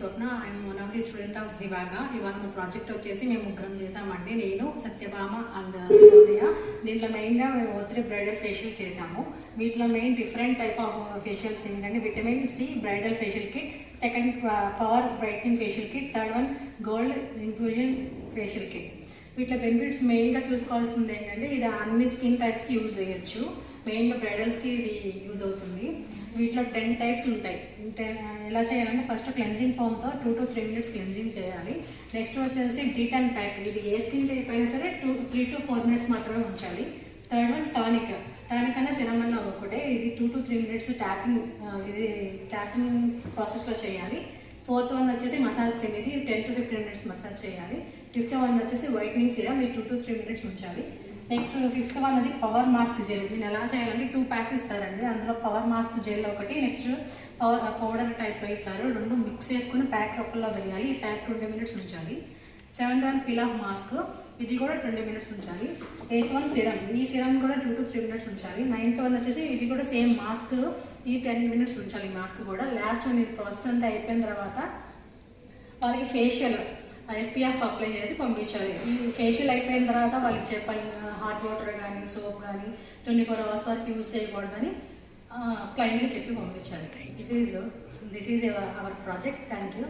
Swapna. I'm one of the student of హివాగా. ఇవాళ మా ప్రాజెక్ట్ వచ్చేసి మేము ముగ్గురం చేసామండి. నేను, సత్యభామ అండ్ సోనియ. దీంట్లో మెయిన్గా మేము O3 బ్రైడల్ ఫేషియల్ చేసాము. వీటిలో main different type of facials ఏంటంటే vitamin c bridal facial kit, second power brightening facial kit, third one gold infusion facial kit. వీటిలో బెనిఫిట్స్ మెయిన్గా చూసుకోవాల్సింది ఏంటంటే ఇది అన్ని స్కిన్ టైప్స్కి యూజ్ చేయొచ్చు. మెయిన్గా బ్రైడల్స్కి ఇది యూజ్ అవుతుంది. వీటిలో 10 టైప్స్ ఉంటాయి. ఎలా చేయాలంటే ఫస్ట్ క్లెన్జింగ్ ఫోమ్తో 2 to 3 minutes క్లెన్జింగ్ చేయాలి. నెక్స్ట్ వచ్చేసి డీటన్ టైప్, ఇది ఏ స్కిన్ టైప్ అయినా సరే 3 to 4 minutes మాత్రమే ఉంచాలి. థర్డ్ వన్ టానిక్ అనే సిరమ్ అన్న ఒకటే, ఇది 2 to 3 minutes ట్యాపింగ్ ప్రాసెస్లో చేయాలి. ఫోర్త్ వన్ వచ్చేసి మసాజ్ క్రీమ్, ఇది 10 to 15 minutes మసాజ్ చేయాలి. ఫిఫ్త్ వన్ వచ్చేసి వైట్నింగ్ సిరమ్, ఇది 2 to 3 minutes ఉంచాలి. నెక్స్ట్ ఫిఫ్త్ వన్ అది పవర్ మాస్క్ జెల్. దీన్ని ఎలా చేయాలంటే 2 ప్యాక్స్ ఇస్తారండి. అందులో పవర్ మాస్క్ జెల్ ఒకటి, నెక్స్ట్ పౌడర్ టైప్లో ఇస్తారు. 2 మిక్స్ చేసుకుని ప్యాక్ రొక్కల్లో వేయాలి. ఈ ప్యాక్ 20 minutes ఉంచాలి. Seventh one peel off mask, ఇది కూడా 20 minutes ఉంచాలి. ఎయిత్ వన్ సిరమ్, ఈ సిరమ్ కూడా 2 to 3 minutes ఉంచాలి. నైన్త్ వన్ వచ్చేసి ఇది కూడా సేమ్ మాస్క్, ఈ 10 minutes ఉంచాలి మాస్క్ కూడా. లాస్ట్ వన్ ఇది ప్రాసెస్ అంతా అయిపోయిన తర్వాత వాళ్ళకి ఫేషియల్ SPF అప్లై చేసి పంపించాలి. ఈ ఫేషియల్ అయిపోయిన తర్వాత వాళ్ళకి చెప్పాలి హాట్ వాటర్ కానీ సోప్ కానీ 24 hours వరకు యూజ్ చేయకూడదని క్లయింట్కి చెప్పి పంపించాలి. This is our project. Thank you.